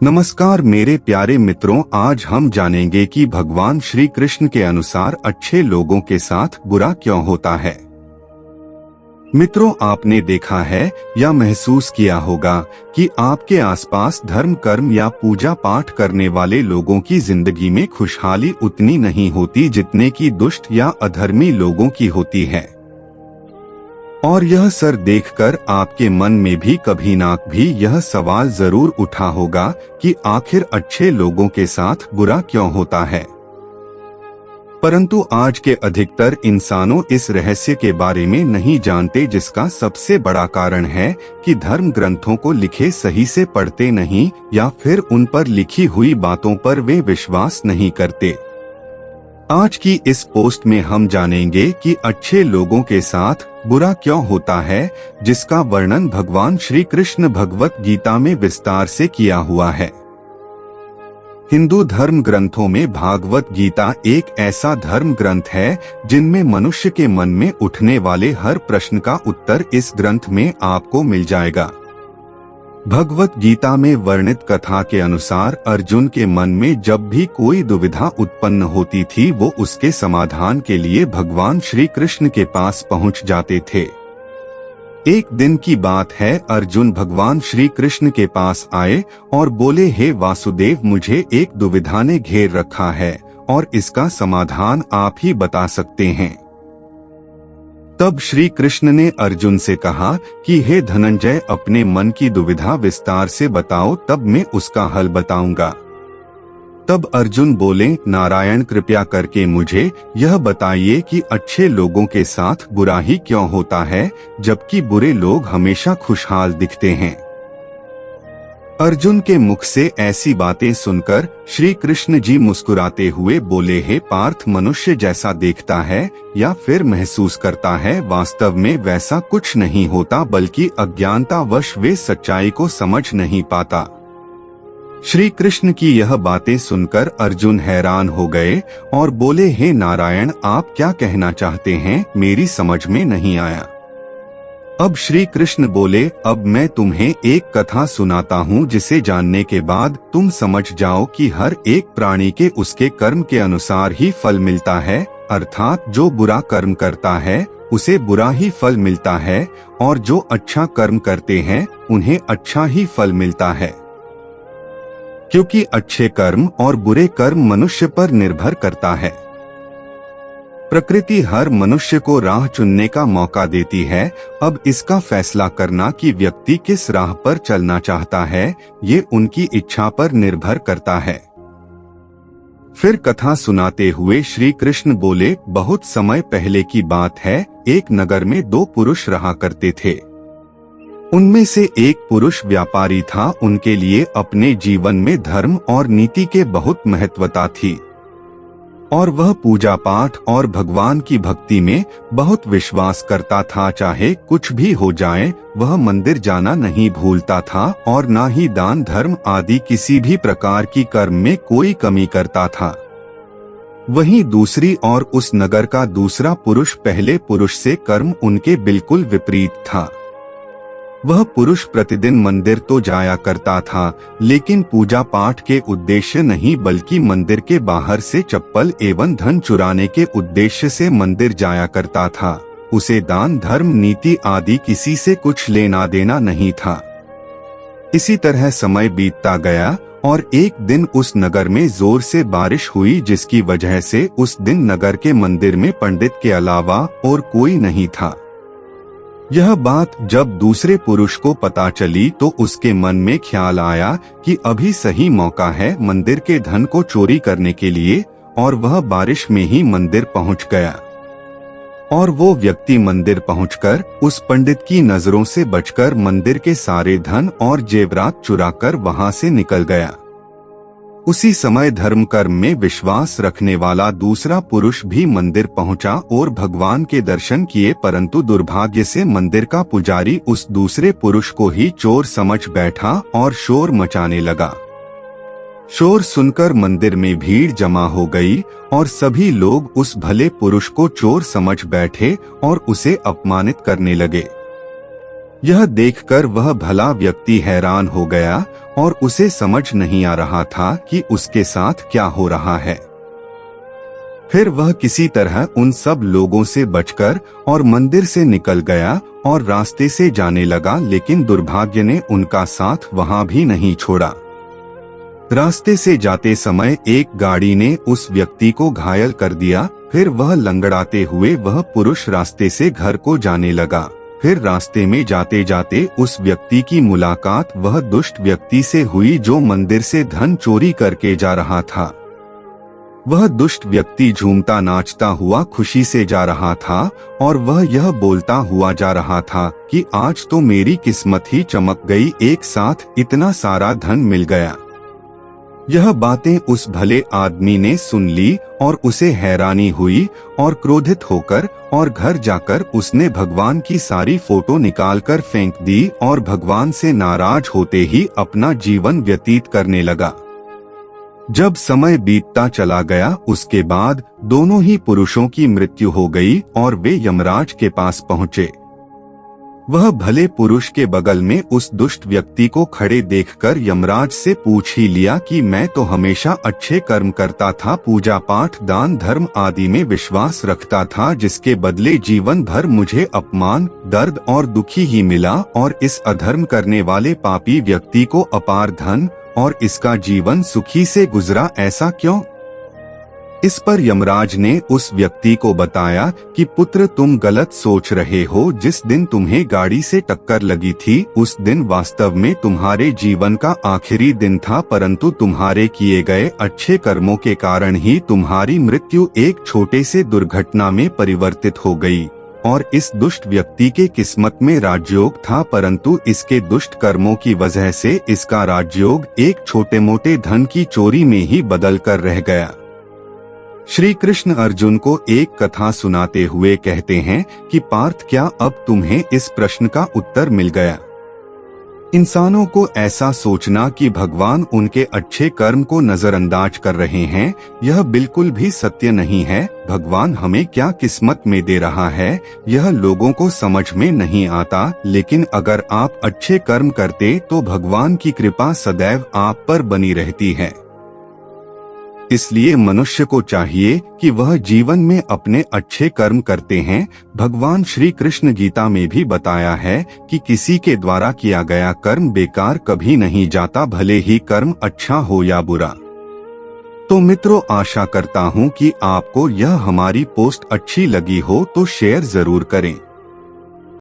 नमस्कार मेरे प्यारे मित्रों, आज हम जानेंगे कि भगवान श्री कृष्ण के अनुसार अच्छे लोगों के साथ बुरा क्यों होता है। मित्रों, आपने देखा है या महसूस किया होगा कि आपके आसपास धर्म कर्म या पूजा पाठ करने वाले लोगों की जिंदगी में खुशहाली उतनी नहीं होती जितने की दुष्ट या अधर्मी लोगों की होती है। और यह सर देखकर आपके मन में भी कभी ना भी यह सवाल जरूर उठा होगा कि आखिर अच्छे लोगों के साथ बुरा क्यों होता है। परंतु आज के अधिकतर इंसानों इस रहस्य के बारे में नहीं जानते, जिसका सबसे बड़ा कारण है कि धर्म ग्रंथों को लिखे सही से पढ़ते नहीं या फिर उन पर लिखी हुई बातों पर वे विश्वास नहीं करते। आज की इस पोस्ट में हम जानेंगे कि अच्छे लोगों के साथ बुरा क्यों होता है, जिसका वर्णन भगवान श्री कृष्ण भगवत गीता में विस्तार से किया हुआ है। हिंदू धर्म ग्रंथों में भागवत गीता एक ऐसा धर्म ग्रंथ है जिनमें मनुष्य के मन में उठने वाले हर प्रश्न का उत्तर इस ग्रंथ में आपको मिल जाएगा। भगवत गीता में वर्णित कथा के अनुसार अर्जुन के मन में जब भी कोई दुविधा उत्पन्न होती थी, वो उसके समाधान के लिए भगवान श्री कृष्ण के पास पहुंच जाते थे। एक दिन की बात है, अर्जुन भगवान श्री कृष्ण के पास आए और बोले, हे वासुदेव, मुझे एक दुविधा ने घेर रखा है और इसका समाधान आप ही बता सकते हैं। तब श्री कृष्ण ने अर्जुन से कहा कि हे धनंजय, अपने मन की दुविधा विस्तार से बताओ, तब मैं उसका हल बताऊंगा। तब अर्जुन बोले, नारायण, कृपया करके मुझे यह बताइए कि अच्छे लोगों के साथ बुरा ही क्यों होता है, जबकि बुरे लोग हमेशा खुशहाल दिखते हैं। अर्जुन के मुख से ऐसी बातें सुनकर श्री कृष्ण जी मुस्कुराते हुए बोले, हे पार्थ, मनुष्य जैसा देखता है या फिर महसूस करता है, वास्तव में वैसा कुछ नहीं होता, बल्कि अज्ञानतावश वे सच्चाई को समझ नहीं पाता। श्री कृष्ण की यह बातें सुनकर अर्जुन हैरान हो गए और बोले, हे नारायण, आप क्या कहना चाहते हैं, मेरी समझ में नहीं आया। अब श्री कृष्ण बोले, अब मैं तुम्हें एक कथा सुनाता हूँ, जिसे जानने के बाद तुम समझ जाओ कि हर एक प्राणी के उसके कर्म के अनुसार ही फल मिलता है, अर्थात जो बुरा कर्म करता है उसे बुरा ही फल मिलता है और जो अच्छा कर्म करते हैं उन्हें अच्छा ही फल मिलता है। क्योंकि अच्छे कर्म और बुरे कर्म मनुष्य पर निर्भर करता है। प्रकृति हर मनुष्य को राह चुनने का मौका देती है। अब इसका फैसला करना कि व्यक्ति किस राह पर चलना चाहता है, ये उनकी इच्छा पर निर्भर करता है। फिर कथा सुनाते हुए श्री कृष्ण बोले, बहुत समय पहले की बात है, एक नगर में दो पुरुष रहा करते थे। उनमें से एक पुरुष व्यापारी था। उनके लिए अपने जीवन में धर्म और नीति के बहुत महत्वता थी और वह पूजा पाठ और भगवान की भक्ति में बहुत विश्वास करता था। चाहे कुछ भी हो जाए, वह मंदिर जाना नहीं भूलता था और ना ही दान धर्म आदि किसी भी प्रकार की कर्म में कोई कमी करता था। वहीं दूसरी ओर उस नगर का दूसरा पुरुष पहले पुरुष से कर्म उनके बिल्कुल विपरीत था। वह पुरुष प्रतिदिन मंदिर तो जाया करता था, लेकिन पूजा पाठ के उद्देश्य नहीं, बल्कि मंदिर के बाहर से चप्पल एवं धन चुराने के उद्देश्य से मंदिर जाया करता था। उसे दान धर्म नीति आदि किसी से कुछ लेना देना नहीं था। इसी तरह समय बीतता गया और एक दिन उस नगर में जोर से बारिश हुई, जिसकी वजह से उस दिन नगर के मंदिर में पंडित के अलावा और कोई नहीं था। यह बात जब दूसरे पुरुष को पता चली तो उसके मन में ख्याल आया कि अभी सही मौका है मंदिर के धन को चोरी करने के लिए, और वह बारिश में ही मंदिर पहुंच गया। और वो व्यक्ति मंदिर पहुंचकर उस पंडित की नजरों से बचकर मंदिर के सारे धन और जेवरात चुराकर वहां से निकल गया। उसी समय धर्म कर्म में विश्वास रखने वाला दूसरा पुरुष भी मंदिर पहुंचा और भगवान के दर्शन किए, परंतु दुर्भाग्य से मंदिर का पुजारी उस दूसरे पुरुष को ही चोर समझ बैठा और शोर मचाने लगा। शोर सुनकर मंदिर में भीड़ जमा हो गई और सभी लोग उस भले पुरुष को चोर समझ बैठे और उसे अपमानित करने लगे। यह देखकर वह भला व्यक्ति हैरान हो गया और उसे समझ नहीं आ रहा था कि उसके साथ क्या हो रहा है। फिर वह किसी तरह उन सब लोगों से बचकर और मंदिर से निकल गया और रास्ते से जाने लगा, लेकिन दुर्भाग्य ने उनका साथ वहां भी नहीं छोड़ा। रास्ते से जाते समय एक गाड़ी ने उस व्यक्ति को घायल कर दिया। फिर वह लंगड़ाते हुए वह पुरुष रास्ते से घर को जाने लगा। फिर रास्ते में जाते जाते उस व्यक्ति की मुलाकात वह दुष्ट व्यक्ति से हुई जो मंदिर से धन चोरी करके जा रहा था। वह दुष्ट व्यक्ति झूमता नाचता हुआ खुशी से जा रहा था और वह यह बोलता हुआ जा रहा था कि आज तो मेरी किस्मत ही चमक गई, एक साथ इतना सारा धन मिल गया। यह बातें उस भले आदमी ने सुन ली और उसे हैरानी हुई और क्रोधित होकर और घर जाकर उसने भगवान की सारी फोटो निकालकर फेंक दी और भगवान से नाराज होते ही अपना जीवन व्यतीत करने लगा। जब समय बीतता चला गया उसके बाद दोनों ही पुरुषों की मृत्यु हो गई और वे यमराज के पास पहुंचे। वह भले पुरुष के बगल में उस दुष्ट व्यक्ति को खड़े देखकर यमराज से पूछ ही लिया कि मैं तो हमेशा अच्छे कर्म करता था, पूजा पाठ दान धर्म आदि में विश्वास रखता था, जिसके बदले जीवन भर मुझे अपमान दर्द और दुखी ही मिला, और इस अधर्म करने वाले पापी व्यक्ति को अपार धन और इसका जीवन सुखी से गुजरा, ऐसा क्यों? इस पर यमराज ने उस व्यक्ति को बताया कि पुत्र तुम गलत सोच रहे हो। जिस दिन तुम्हें गाड़ी से टक्कर लगी थी उस दिन वास्तव में तुम्हारे जीवन का आखिरी दिन था, परंतु तुम्हारे किए गए अच्छे कर्मों के कारण ही तुम्हारी मृत्यु एक छोटे से दुर्घटना में परिवर्तित हो गई। और इस दुष्ट व्यक्ति के किस्मत में राजयोग था, परंतु इसके दुष्ट कर्मों की वजह से इसका राजयोग एक छोटे मोटे धन की चोरी में ही बदल कर रह गया। श्री कृष्ण अर्जुन को एक कथा सुनाते हुए कहते हैं कि पार्थ, क्या अब तुम्हें इस प्रश्न का उत्तर मिल गया? इंसानों को ऐसा सोचना कि भगवान उनके अच्छे कर्म को नजरअंदाज कर रहे हैं, यह बिल्कुल भी सत्य नहीं है। भगवान हमें क्या किस्मत में दे रहा है यह लोगों को समझ में नहीं आता, लेकिन अगर आप अच्छे कर्म करते तो भगवान की कृपा सदैव आप पर बनी रहती है। इसलिए मनुष्य को चाहिए कि वह जीवन में अपने अच्छे कर्म करते हैं। भगवान श्री कृष्ण गीता में भी बताया है कि किसी के द्वारा किया गया कर्म बेकार कभी नहीं जाता, भले ही कर्म अच्छा हो या बुरा। तो मित्रों, आशा करता हूँ कि आपको यह हमारी पोस्ट अच्छी लगी हो तो शेयर जरूर करें।